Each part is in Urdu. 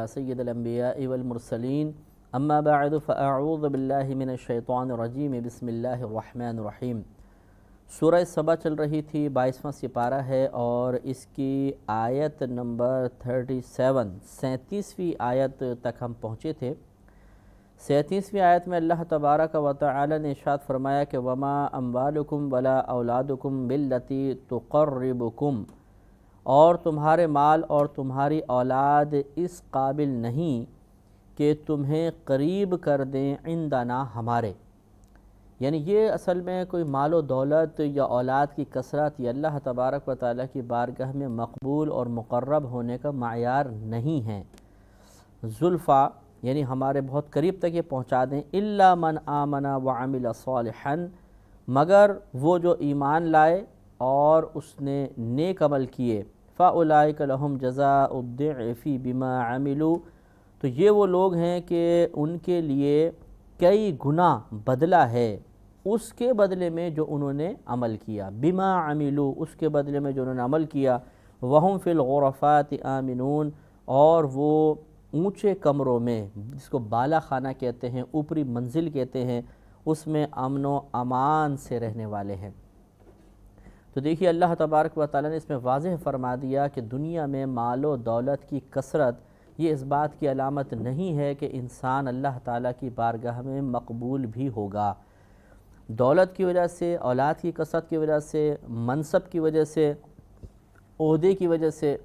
سید الانبیاء والمرسلین اما بعد فاعوذ باللہ من الشیطان الرجیم بسم اللہ الرحمن الرحیم۔ سورہ سبا چل رہی تھی، 22واں سپارہ ہے اور اس کی آیت نمبر 37ویں آیت تک ہم پہنچے تھے۔ 37ویں آیت میں اللہ تبارک و تعالی نے ارشاد فرمایا کہ وما اموالکم ولا اولادکم باللتی تقربکم، اور تمہارے مال اور تمہاری اولاد اس قابل نہیں کہ تمہیں قریب کر دیں عندنا ہمارے، یعنی یہ اصل میں کوئی مال و دولت یا اولاد کی کثرت یہ اللہ تبارک و تعالیٰ کی بارگاہ میں مقبول اور مقرب ہونے کا معیار نہیں ہے۔ زلفیٰ یعنی ہمارے بہت قریب تک یہ پہنچا دیں، الا من آمن وعمل صالحا، مگر وہ جو ایمان لائے اور اس نے نیک عمل کیے، فَأُولَئِكَ لَهُمْ جَزَاءُ الضِّعْفِ بِمَا عَمِلُوا، تو یہ وہ لوگ ہیں کہ ان کے لیے کئی گنا بدلہ ہے اس کے بدلے میں جو انہوں نے عمل کیا، بِمَا عَمِلُوا، اس کے بدلے میں جو انہوں نے عمل کیا، وَهُمْ فِي الْغُرَفَاتِ آمِنُونَ، اور وہ اونچے کمروں میں، جس کو بالا خانہ کہتے ہیں، اوپری منزل کہتے ہیں، اس میں امن و امان سے رہنے والے ہیں۔ تو دیکھیے اللہ تبارک و تعالیٰ نے اس میں واضح فرما دیا کہ دنیا میں مال و دولت کی کثرت یہ اس بات کی علامت نہیں ہے کہ انسان اللہ تعالیٰ کی بارگاہ میں مقبول بھی ہوگا۔ دولت کی وجہ سے، اولاد کی کثرت کی وجہ سے، منصب کی وجہ سے، عہدے کی وجہ سے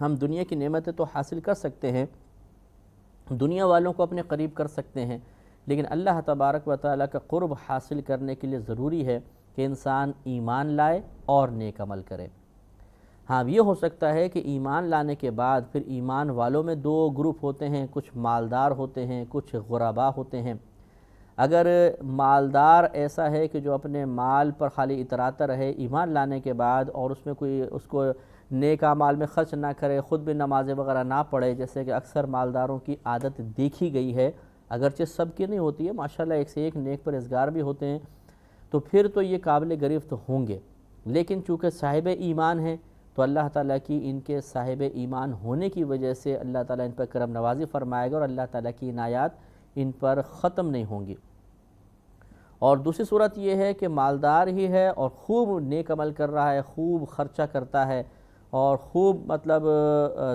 ہم دنیا کی نعمتیں تو حاصل کر سکتے ہیں، دنیا والوں کو اپنے قریب کر سکتے ہیں، لیکن اللہ تبارک و تعالیٰ کا قرب حاصل کرنے کے لیے ضروری ہے کہ انسان ایمان لائے اور نیک عمل کرے۔ ہاں یہ ہو سکتا ہے کہ ایمان لانے کے بعد پھر ایمان والوں میں دو گروپ ہوتے ہیں، کچھ مالدار ہوتے ہیں، کچھ غربا ہوتے ہیں۔ اگر مالدار ایسا ہے کہ جو اپنے مال پر خالی اتراتا رہے ایمان لانے کے بعد اور اس میں کوئی اس کو نیک اعمال میں خرچ نہ کرے، خود بھی نمازیں وغیرہ نہ پڑھے، جیسے کہ اکثر مالداروں کی عادت دیکھی گئی ہے، اگرچہ سب کی نہیں ہوتی ہے، ماشاءاللہ ایک سے ایک نیک پرہیزگار بھی ہوتے ہیں، تو پھر تو یہ قابل گرفت ہوں گے، لیکن چونکہ صاحب ایمان ہیں تو اللہ تعالیٰ کی ان کے صاحب ایمان ہونے کی وجہ سے اللہ تعالیٰ ان پر کرم نوازی فرمائے گا اور اللہ تعالیٰ کی عنایات ان پر ختم نہیں ہوں گی۔ اور دوسری صورت یہ ہے کہ مالدار ہی ہے اور خوب نیک عمل کر رہا ہے، خوب خرچہ کرتا ہے اور خوب مطلب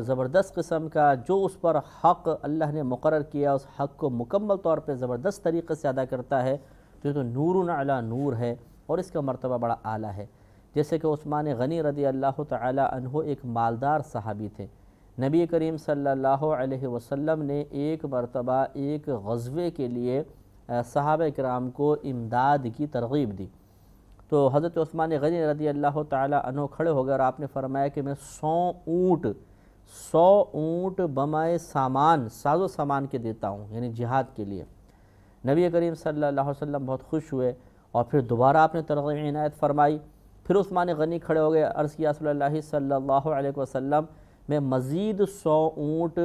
زبردست قسم کا جو اس پر حق اللہ نے مقرر کیا اس حق کو مکمل طور پہ زبردست طریقے سے ادا کرتا ہے، تو نور علی نور ہے اور اس کا مرتبہ بڑا اعلیٰ ہے۔ جیسے کہ عثمان غنی رضی اللہ تعالی عنہ ایک مالدار صحابی تھے، نبی کریم صلی اللہ علیہ وسلم نے ایک مرتبہ ایک غزوے کے لیے صحابہ کرام کو امداد کی ترغیب دی، تو حضرت عثمان غنی رضی اللہ تعالی عنہ کھڑے ہو گئے اور آپ نے فرمایا کہ میں 100 اونٹ بمائے سامان، ساز و سامان کے دیتا ہوں، یعنی جہاد کے لیے۔ نبی کریم صلی اللہ علیہ وسلم بہت خوش ہوئے اور پھر دوبارہ آپ نے ترغیب عنایت فرمائی۔ پھر عثمان غنی کھڑے ہو گئے، عرض کیا رسول اللہ صلی اللہ علیہ وسلم میں مزید 100 اونٹ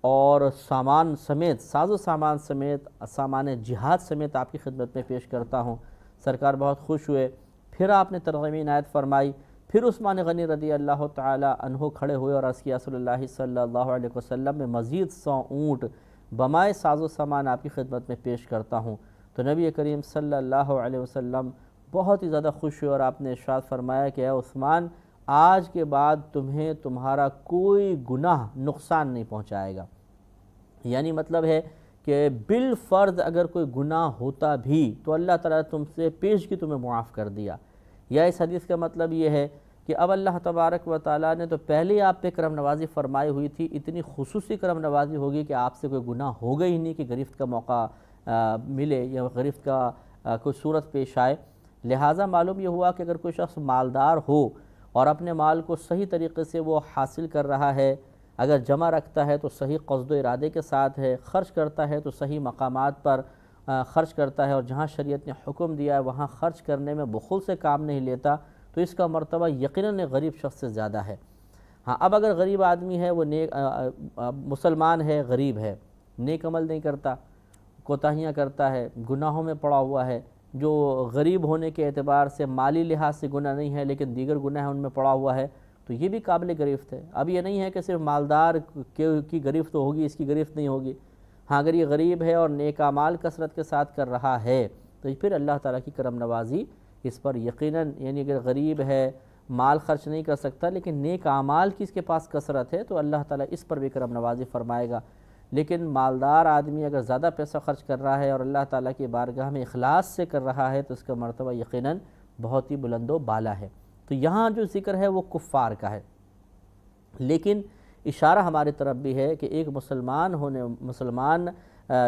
اور سامان سمیت، ساز و سامان سمیت، سامان جہاد سمیت آپ کی خدمت میں پیش کرتا ہوں۔ سرکار بہت خوش ہوئے، پھر آپ نے ترغیب عنایت فرمائی۔ پھر عثمان غنی رضی اللہ تعالی عنہ کھڑے ہوئے اور عرض کیا رسول اللہ صلی اللہ علیہ وسلم میں مزید 100 اونٹ بمائے ساز و سامان آپ کی خدمت میں پیش کرتا ہوں۔ تو نبی کریم صلی اللہ علیہ وسلم بہت ہی زیادہ خوش ہوئے اور آپ نے ارشاد فرمایا کہ اے عثمان، آج کے بعد تمہیں تمہارا کوئی گناہ نقصان نہیں پہنچائے گا، یعنی مطلب ہے کہ بالفرض اگر کوئی گناہ ہوتا بھی تو اللہ تعالیٰ تم سے پیشگی تمہیں معاف کر دیا۔ یا اس حدیث کا مطلب یہ ہے کہ اب اللہ تبارک و تعالیٰ نے تو پہلے ہی آپ پہ کرم نوازی فرمائی ہوئی تھی، اتنی خصوصی کرم نوازی ہوگی کہ آپ سے کوئی گناہ ہوگا ہی نہیں کہ گرفت کا موقع ملے یا گرفت کا کوئی صورت پیش آئے۔ لہٰذا معلوم یہ ہوا کہ اگر کوئی شخص مالدار ہو اور اپنے مال کو صحیح طریقے سے وہ حاصل کر رہا ہے، اگر جمع رکھتا ہے تو صحیح قصد و ارادے کے ساتھ ہے، خرچ کرتا ہے تو صحیح مقامات پر خرچ کرتا ہے اور جہاں شریعت نے حکم دیا ہے وہاں خرچ کرنے میں بخل سے کام نہیں لیتا، تو اس کا مرتبہ یقیناً غریب شخص سے زیادہ ہے۔ ہاں اب اگر غریب آدمی ہے، وہ نیک مسلمان ہے، غریب ہے، نیک عمل نہیں کرتا، کوتاہیاں کرتا ہے، گناہوں میں پڑا ہوا ہے، جو غریب ہونے کے اعتبار سے مالی لحاظ سے گناہ نہیں ہے لیکن دیگر گناہ ان میں پڑا ہوا ہے، تو یہ بھی قابل گرفت ہے۔ اب یہ نہیں ہے کہ صرف مالدار کی گرفت ہوگی، اس کی گرفت نہیں ہوگی۔ ہاں اگر یہ غریب ہے اور نیک اعمال کثرت کے ساتھ کر رہا ہے تو پھر اللہ تعالیٰ کی کرم نوازی اس پر یقیناً، یعنی اگر غریب ہے، مال خرچ نہیں کر سکتا لیکن نیک اعمال کی اس کے پاس کثرت ہے تو اللہ تعالیٰ اس پر بھی کرم نوازی فرمائے گا۔ لیکن مالدار آدمی اگر زیادہ پیسہ خرچ کر رہا ہے اور اللہ تعالیٰ کی بارگاہ میں اخلاص سے کر رہا ہے تو اس کا مرتبہ یقیناً بہت ہی بلند و بالا ہے۔ تو یہاں جو ذکر ہے وہ کفار کا ہے، لیکن اشارہ ہمارے طرف بھی ہے کہ ایک مسلمان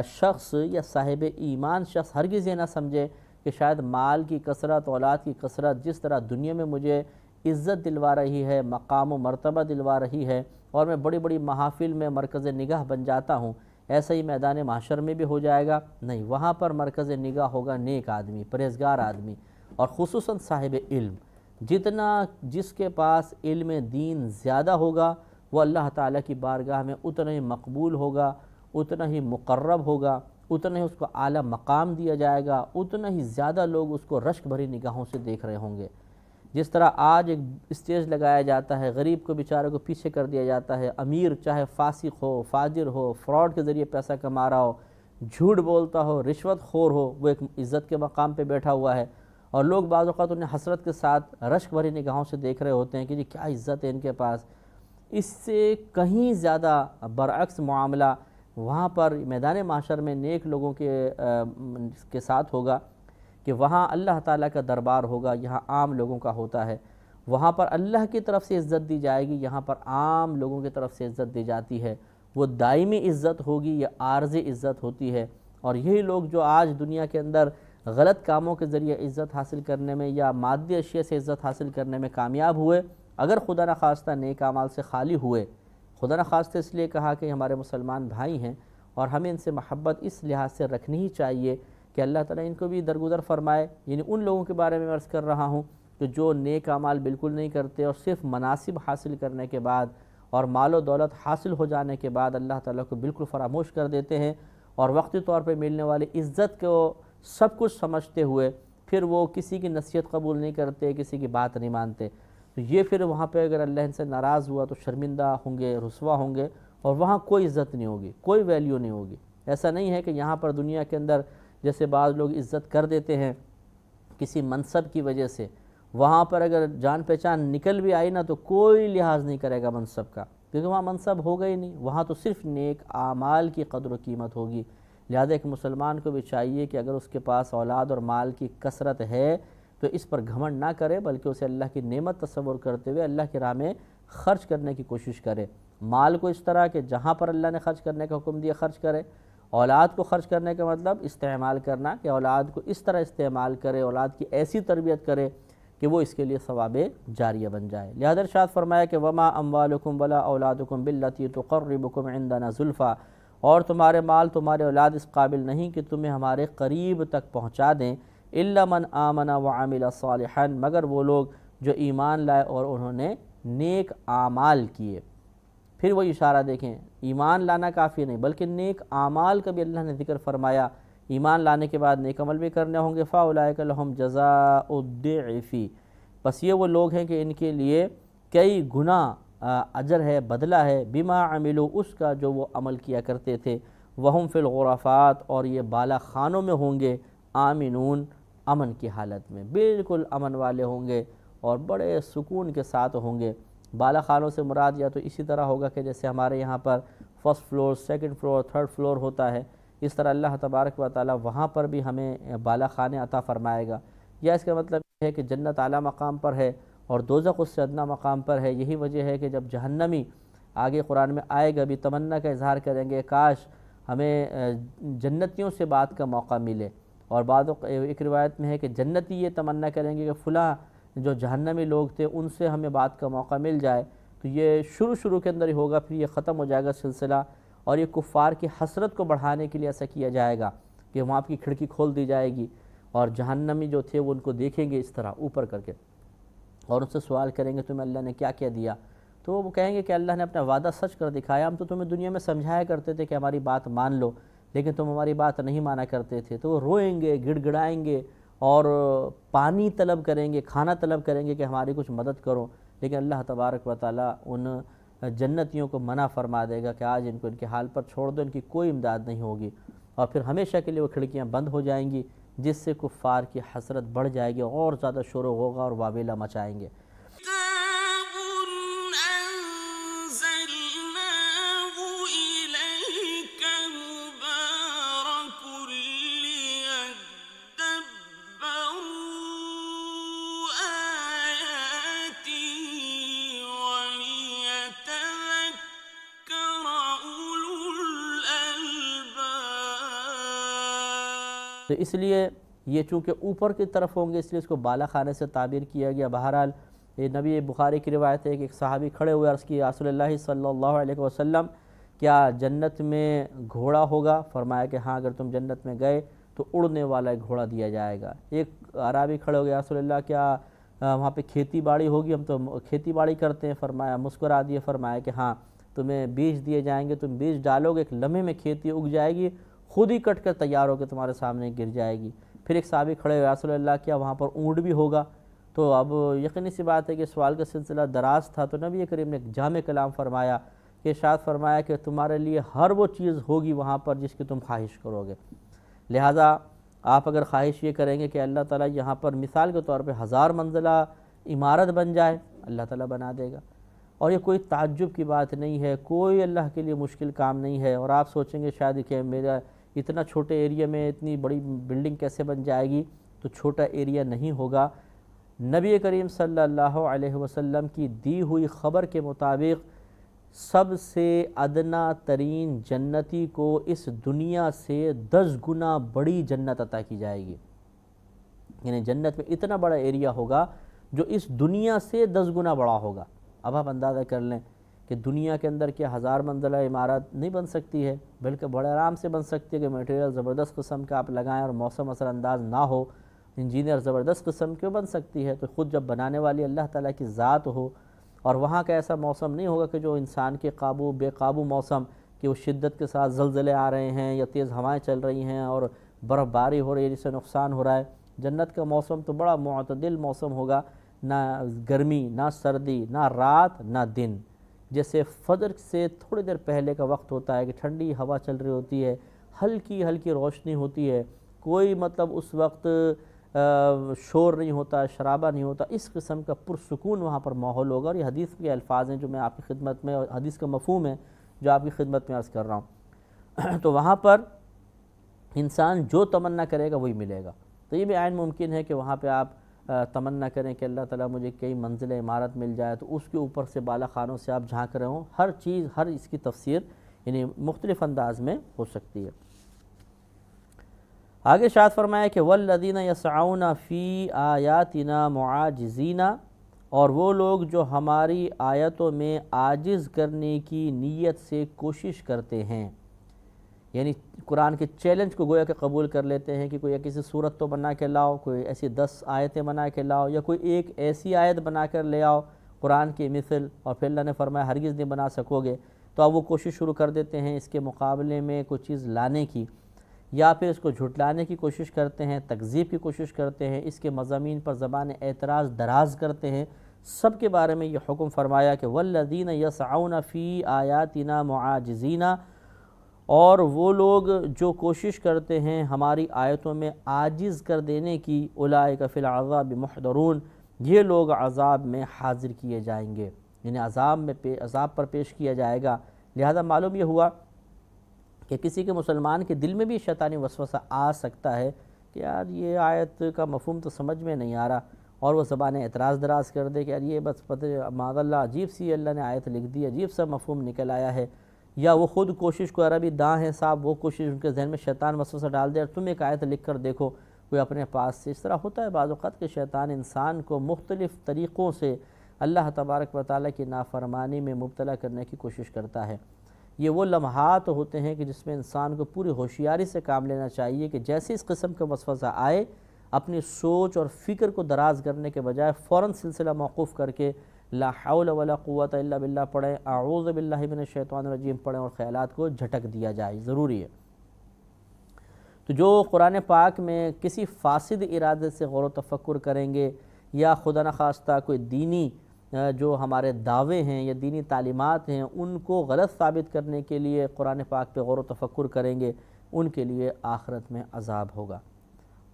شخص یا صاحب ایمان شخص ہرگز یہ نہ سمجھے کہ شاید مال کی کثرت، اولاد کی کثرت جس طرح دنیا میں مجھے عزت دلوا رہی ہے، مقام و مرتبہ دلوا رہی ہے اور میں بڑی بڑی محافل میں مرکز نگاہ بن جاتا ہوں، ایسا ہی میدان محشر میں بھی ہو جائے گا؟ نہیں، وہاں پر مرکز نگاہ ہوگا نیک آدمی، پرہیزگار آدمی، اور خصوصاً صاحب علم۔ جتنا جس کے پاس علم دین زیادہ ہوگا وہ اللہ تعالیٰ کی بارگاہ میں اتنا ہی مقبول ہوگا، اتنا ہی مقرب ہوگا، اتنا ہی اس کو اعلیٰ مقام دیا جائے گا، اتنا ہی زیادہ لوگ اس کو رشک بھری نگاہوں سے دیکھ رہے ہوں گے۔ جس طرح آج ایک اسٹیج لگایا جاتا ہے، غریب کو بیچارے کو پیچھے کر دیا جاتا ہے، امیر چاہے فاسق ہو، فاجر ہو، فراڈ کے ذریعے پیسہ کما رہا ہو، جھوٹ بولتا ہو، رشوت خور ہو، وہ ایک عزت کے مقام پہ بیٹھا ہوا ہے، اور لوگ بعض اوقات انہیں حسرت کے ساتھ رشک بھری نگاہوں سے دیکھ رہے ہوتے ہیں کہ جی کیا عزت ہے ان کے پاس۔ اس سے کہیں زیادہ برعکس معاملہ وہاں پر میدان محشر میں نیک لوگوں کے ساتھ ہوگا کہ وہاں اللہ تعالیٰ کا دربار ہوگا، یہاں عام لوگوں کا ہوتا ہے۔ وہاں پر اللہ کی طرف سے عزت دی جائے گی، یہاں پر عام لوگوں کی طرف سے عزت دی جاتی ہے۔ وہ دائمی عزت ہوگی یا عارضی عزت ہوتی ہے، اور یہی لوگ جو آج دنیا کے اندر غلط کاموں کے ذریعے عزت حاصل کرنے میں یا مادی اشیاء سے عزت حاصل کرنے میں کامیاب ہوئے، اگر خدا نخواستہ نیک اعمال سے خالی ہوئے، خدا نخواستہ اس لیے کہا کہ ہمارے مسلمان بھائی ہیں اور ہمیں ان سے محبت اس لحاظ سے رکھنی ہی چاہیے کہ اللہ تعالیٰ ان کو بھی درگزر فرمائے، یعنی ان لوگوں کے بارے میں عرض کر رہا ہوں کہ جو نیک اعمال بالکل نہیں کرتے اور صرف مناصب حاصل کرنے کے بعد اور مال و دولت حاصل ہو جانے کے بعد اللہ تعالیٰ کو بالکل فراموش کر دیتے ہیں، اور وقتی طور پہ ملنے والی عزت کو سب کچھ سمجھتے ہوئے پھر وہ کسی کی نصیحت قبول نہیں کرتے، کسی کی بات نہیں مانتے، تو یہ پھر وہاں پہ اگر اللہ ان سے ناراض ہوا تو شرمندہ ہوں گے، رسوا ہوں گے، اور وہاں کوئی عزت نہیں ہوگی، کوئی ویلیو نہیں ہوگی۔ ایسا نہیں ہے کہ یہاں پر دنیا کے اندر جیسے بعض لوگ عزت کر دیتے ہیں کسی منصب کی وجہ سے، وہاں پر اگر جان پہچان نکل بھی آئی نا تو کوئی لحاظ نہیں کرے گا منصب کا، کیونکہ وہاں منصب ہوگا ہی نہیں، وہاں تو صرف نیک اعمال کی قدر و قیمت ہوگی۔ لہذا ایک مسلمان کو بھی چاہیے کہ اگر اس کے پاس اولاد اور مال کی کثرت ہے تو اس پر گھمنڈ نہ کرے، بلکہ اسے اللہ کی نعمت تصور کرتے ہوئے اللہ کی راہ میں خرچ کرنے کی کوشش کرے۔ مال کو اس طرح کہ جہاں پر اللہ نے خرچ کرنے کا حکم دیا خرچ کرے۔ اولاد کو خرچ کرنے کا مطلب استعمال کرنا، کہ اولاد کو اس طرح استعمال کرے، اولاد کی ایسی تربیت کرے کہ وہ اس کے لیے ثواب جاریہ بن جائے۔ لہذا ارشاد فرمایا کہ وما اموالکم ولا اولادکم باللتی تقربکم عندنا زلفیٰ، اور تمہارے مال تمہارے اولاد اس قابل نہیں کہ تمہیں ہمارے قریب تک پہنچا دیں، الا من آمن وعمل صالحا، مگر وہ لوگ جو ایمان لائے اور انہوں نے نیک اعمال کیے۔ پھر وہ اشارہ دیکھیں، ایمان لانا کافی نہیں بلکہ نیک اعمال کا بھی اللہ نے ذکر فرمایا۔ ایمان لانے کے بعد نیک عمل بھی کرنے ہوں گے، فاولئک لہم جزاء الضعف، بس یہ وہ لوگ ہیں کہ ان کے لیے کئی گنا اجر ہے، بدلہ ہے، بما عملوا، اس کا جو وہ عمل کیا کرتے تھے، وہم فی الغرفات، اور یہ بالا خانوں میں ہوں گے، آمنون، امن کی حالت میں، بالکل امن والے ہوں گے اور بڑے سکون کے ساتھ ہوں گے۔ بالا خانوں سے مراد یا تو اسی طرح ہوگا کہ جیسے ہمارے یہاں پر first floor, second floor, third floor ہوتا ہے، اس طرح اللہ تبارک و تعالی وہاں پر بھی ہمیں بالا خانے عطا فرمائے گا، یا اس کا مطلب یہ ہے کہ جنت اعلیٰ مقام پر ہے اور دوزخ اس سے ادنا مقام پر ہے۔ یہی وجہ ہے کہ جب جہنمی آگے قرآن میں آئے گا بھی تمنا کا اظہار کریں گے کاش ہمیں جنتیوں سے بات کا موقع ملے، اور بعض ایک روایت میں ہے کہ جنتی یہ تمنا کریں گے کہ فلاں جو جہنمی لوگ تھے ان سے ہمیں بات کا موقع مل جائے۔ تو یہ شروع کے اندر ہی ہوگا، پھر یہ ختم ہو جائے گا سلسلہ، اور یہ کفار کی حسرت کو بڑھانے کے لیے ایسا کیا جائے گا کہ وہاں کی کھڑکی کھول دی جائے گی اور جہنمی جو تھے وہ ان کو دیکھیں گے اس طرح اوپر کر کے، اور ان سے سوال کریں گے تمہیں اللہ نے کیا کیا دیا، تو وہ کہیں گے کہ اللہ نے اپنا وعدہ سچ کر دکھایا، ہم تو تمہیں دنیا میں سمجھایا کرتے تھے کہ ہماری بات مان لو لیکن تم ہماری بات نہیں مانا کرتے تھے۔ تو وہ روئیں گے، گڑ گڑائیں گے اور پانی طلب کریں گے، کھانا طلب کریں گے کہ ہماری کچھ مدد کرو، لیکن اللہ تبارک و تعالیٰ ان جنتیوں کو منع فرما دے گا کہ آج ان کو ان کے حال پر چھوڑ دو، ان کی کوئی امداد نہیں ہوگی، اور پھر ہمیشہ کے لیے وہ کھڑکیاں بند ہو جائیں گی، جس سے کفار کی حسرت بڑھ جائے گی اور زیادہ شور و غوغا اور واویلا مچائیں گے۔ تو اس لیے یہ چونکہ اوپر کی طرف ہوں گے اس لیے اس کو بالا خانے سے تعبیر کیا گیا۔ بہرحال یہ نبی بخاری کی روایت ہے کہ ایک صحابی کھڑے ہوئے عرض کی رسول اللہ صلی اللہ علیہ وسلم کیا جنت میں گھوڑا ہوگا؟ فرمایا کہ ہاں، اگر تم جنت میں گئے تو اڑنے والا ایک گھوڑا دیا جائے گا۔ ایک عرابی کھڑے ہو گئے، رسول اللہ کیا وہاں پہ کھیتی باڑی ہوگی؟ ہم تو کھیتی باڑی کرتے ہیں۔ فرمایا، مسکرا دیے، فرمایا کہ ہاں، تمہیں بیج دیے جائیں گے، تم بیج ڈالو گے، ایک لمحے میں کھیتی اگ جائے گی، خود ہی کٹ کر تیار ہو کے تمہارے سامنے گر جائے گی۔ پھر ایک صحابی کھڑے ہوئے، رسول اللہ کیا وہاں پر اونٹ بھی ہوگا؟ تو اب یقینی سی بات ہے کہ سوال کا سلسلہ دراز تھا، تو نبی کریم نے ایک جامع کلام فرمایا کہ ارشاد فرمایا کہ تمہارے لیے ہر وہ چیز ہوگی وہاں پر جس کی تم خواہش کرو گے، لہٰذا آپ اگر خواہش یہ کریں گے کہ اللہ تعالیٰ یہاں پر مثال کے طور پہ 1000 منزلہ عمارت بن جائے، اللہ تعالیٰ بنا دے گا، اور یہ کوئی تعجب کی بات نہیں ہے، کوئی اللہ کے لیے مشکل کام نہیں ہے۔ اور آپ سوچیں گے شاید کہ میرا اتنا چھوٹے ایریا میں اتنی بڑی بلڈنگ کیسے بن جائے گی؟ تو چھوٹا ایریا نہیں ہوگا۔ نبی کریم صلی اللہ علیہ وسلم کی دی ہوئی خبر کے مطابق سب سے ادنا ترین جنتی کو اس دنیا سے 10 گنا بڑی جنت عطا کی جائے گی، یعنی جنت میں اتنا بڑا ایریا ہوگا جو اس دنیا سے 10 گنا بڑا ہوگا۔ اب آپ اندازہ کر لیں کہ دنیا کے اندر کیا 1000 منزلہ عمارت نہیں بن سکتی ہے، بلکہ بڑے آرام سے بن سکتی ہے کہ میٹیریل زبردست قسم کا آپ لگائیں اور موسم اثر انداز نہ ہو، انجینئر زبردست قسم کی بن سکتی ہے۔ تو خود جب بنانے والی اللہ تعالیٰ کی ذات ہو، اور وہاں کا ایسا موسم نہیں ہوگا کہ جو انسان کے بے قابو موسم کہ وہ شدت کے ساتھ زلزلے آ رہے ہیں یا تیز ہوائیں چل رہی ہیں اور برف باری ہو رہی ہے جس سے نقصان ہو رہا ہے۔ جنت کا موسم تو بڑا معتدل موسم ہوگا، نہ گرمی، نہ سردی، نہ رات، نہ دن۔ جیسے فجر سے تھوڑی دیر پہلے کا وقت ہوتا ہے کہ ٹھنڈی ہوا چل رہی ہوتی ہے، ہلکی ہلکی روشنی ہوتی ہے، کوئی اس وقت شور نہیں ہوتا، شرابہ نہیں ہوتا، اس قسم کا پرسکون وہاں پر ماحول ہوگا۔ اور یہ حدیث کے الفاظ ہیں جو میں آپ کی خدمت میں، اور حدیث کا مفہوم ہے جو آپ کی خدمت میں عرض کر رہا ہوں۔ تو وہاں پر انسان جو تمنا کرے گا وہی ملے گا۔ تو یہ بھی عین ممکن ہے کہ وہاں پہ آپ تمنا کریں کہ اللہ تعالیٰ مجھے کئی منزل عمارت مل جائے، تو اس کے اوپر سے بالا خانوں سے آپ جھانک رہے ہوں، ہر چیز، ہر اس کی تفسیر یعنی مختلف انداز میں ہو سکتی ہے۔ آگے ارشاد فرمایا کہ والذین یسعون فی آیاتنا معاجزین، اور وہ لوگ جو ہماری آیتوں میں عاجز کرنے کی نیت سے کوشش کرتے ہیں، یعنی قرآن کے چیلنج کو گویا کہ قبول کر لیتے ہیں کہ کوئی کسی صورت تو بنا کے لاؤ، کوئی ایسی 10 آیتیں بنا کے لاؤ، یا کوئی ایک ایسی آیت بنا کر لے آؤ قرآن کی مثل، اور پھر اللہ نے فرمایا ہرگز نہیں بنا سکو گے، تو اب وہ کوشش شروع کر دیتے ہیں اس کے مقابلے میں کوئی چیز لانے کی، یا پھر اس کو جھٹلانے کی کوشش کرتے ہیں، تکذیب کی کوشش کرتے ہیں، اس کے مضامین پر زبان اعتراض دراز کرتے ہیں۔ سب کے بارے میں یہ حکم فرمایا کہ والذین یسعون فی آیاتنا معاجزین، اور وہ لوگ جو کوشش کرتے ہیں ہماری آیتوں میں عاجز کر دینے کی، اولئک فی العذاب محضرون، یہ لوگ عذاب میں حاضر کیے جائیں گے، یعنی عذاب پر پیش کیا جائے گا۔ لہذا معلوم یہ ہوا کہ کسی کے مسلمان کے دل میں بھی شیطانی وسوسہ آ سکتا ہے کہ یار یہ آیت کا مفہوم تو سمجھ میں نہیں آ رہا، اور وہ زبان اعتراض دراز کر دے کہ یار یہ بس پتہ معاذ اللہ عجیب سی اللہ نے آیت لکھ دی، عجیب سا مفہوم نکل آیا ہے، یا وہ خود کوشش کو، عربی داں ہیں صاحب، وہ کوشش ان کے ذہن میں شیطان وسوسہ ڈال دے اور تم ایک آیت لکھ کر دیکھو کوئی اپنے پاس سے۔ اس طرح ہوتا ہے بعض اوقات کہ شیطان انسان کو مختلف طریقوں سے اللہ تبارک و تعالیٰ کی نافرمانی میں مبتلا کرنے کی کوشش کرتا ہے۔ یہ وہ لمحات ہوتے ہیں کہ جس میں انسان کو پوری ہوشیاری سے کام لینا چاہیے کہ جیسے اس قسم کا وسوسہ آئے، اپنی سوچ اور فکر کو دراز کرنے کے بجائے فوراً سلسلہ موقوف کر کے لا حول ولا قوت الا باللہ پڑھیں، اعوذ باللہ من الشیطان الرجیم پڑھیں، اور خیالات کو جھٹک دیا جائے، ضروری ہے۔ تو جو قرآن پاک میں کسی فاسد ارادے سے غور و تفکر کریں گے، یا خدا نخواستہ کوئی دینی جو ہمارے دعوے ہیں یا دینی تعلیمات ہیں ان کو غلط ثابت کرنے کے لیے قرآن پاک پہ غور و تفکر کریں گے، ان کے لیے آخرت میں عذاب ہوگا۔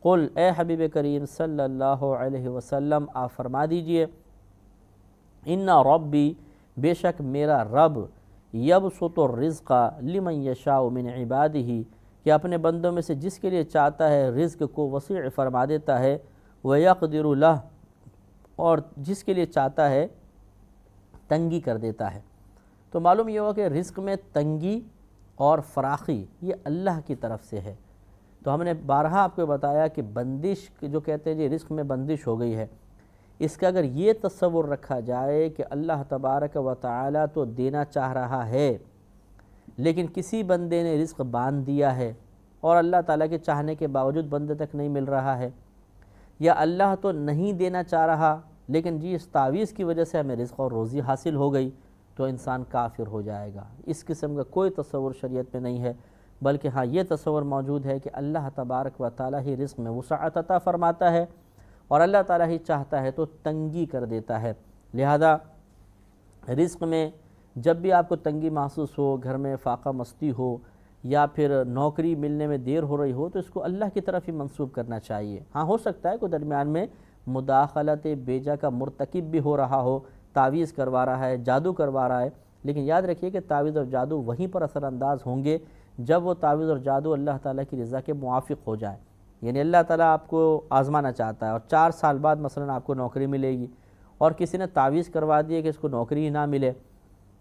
قل، اے حبیب کریم صلی اللہ علیہ وسلم آپ فرما دیجئے، ان ربی، بے شک میرا رب، یبسط الرزق لمن یشاء من عبادہ، کہ اپنے بندوں میں سے جس کے لیے چاہتا ہے رزق کو وسیع فرما دیتا ہے، ویقدر لہ، اور جس کے لیے چاہتا ہے تنگی کر دیتا ہے۔ تو معلوم یہ ہوا کہ رزق میں تنگی اور فراخی یہ اللہ کی طرف سے ہے۔ تو ہم نے بارہا آپ کو بتایا کہ بندش جو کہتے ہیں جی رزق میں بندش ہو گئی ہے، اس کا اگر یہ تصور رکھا جائے کہ اللہ تبارک و تعالی تو دینا چاہ رہا ہے لیکن کسی بندے نے رزق باندھ دیا ہے اور اللہ تعالیٰ کے چاہنے کے باوجود بندے تک نہیں مل رہا ہے، یا اللہ تو نہیں دینا چاہ رہا لیکن جی اس تعویذ کی وجہ سے ہمیں رزق اور روزی حاصل ہو گئی، تو انسان کافر ہو جائے گا۔ اس قسم کا کوئی تصور شریعت میں نہیں ہے، بلکہ ہاں یہ تصور موجود ہے کہ اللہ تبارک و تعالیٰ ہی رزق میں وسعت عطا فرماتا ہے اور اللہ تعالیٰ ہی چاہتا ہے تو تنگی کر دیتا ہے۔ لہذا رزق میں جب بھی آپ کو تنگی محسوس ہو، گھر میں فاقہ مستی ہو یا پھر نوکری ملنے میں دیر ہو رہی ہو، تو اس کو اللہ کی طرف ہی منسوب کرنا چاہیے۔ ہاں ہو سکتا ہے کوئی درمیان میں مداخلت بیجا کا مرتکب بھی ہو رہا ہو، تعویذ کروا رہا ہے، جادو کروا رہا ہے، لیکن یاد رکھیے کہ تعویذ اور جادو وہیں پر اثر انداز ہوں گے جب وہ تعویذ اور جادو اللہ تعالیٰ کی رضا کے موافق ہو جائے۔ یعنی اللہ تعالیٰ آپ کو آزمانا چاہتا ہے اور 4 سال بعد مثلا آپ کو نوکری ملے گی، اور کسی نے تعویذ کروا دی ہے کہ اس کو نوکری ہی نہ ملے،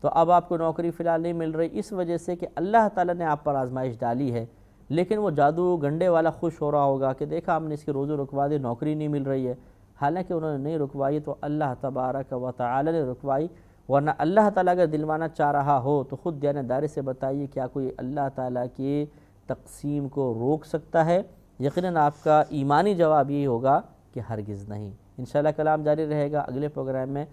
تو اب آپ کو نوکری فی الحال نہیں مل رہی اس وجہ سے کہ اللہ تعالیٰ نے آپ پر آزمائش ڈالی ہے، لیکن وہ جادو گنڈے والا خوش ہو رہا ہوگا کہ دیکھا ہم نے اس کی روزی رکوا دی، نوکری نہیں مل رہی ہے، حالانکہ انہوں نے نہیں رکوائی تو اللہ تبارک و تعالی نے رکوائی، ورنہ اللہ تعالیٰ اگر دلوانا چاہ رہا ہو تو خود دیانتداری سے بتائیے کیا کوئی اللہ تعالیٰ کی تقسیم کو روک سکتا ہے؟ یقیناً آپ کا ایمانی جواب یہی ہوگا کہ ہرگز نہیں۔ انشاءاللہ کلام جاری رہے گا، اگلے پروگرام میں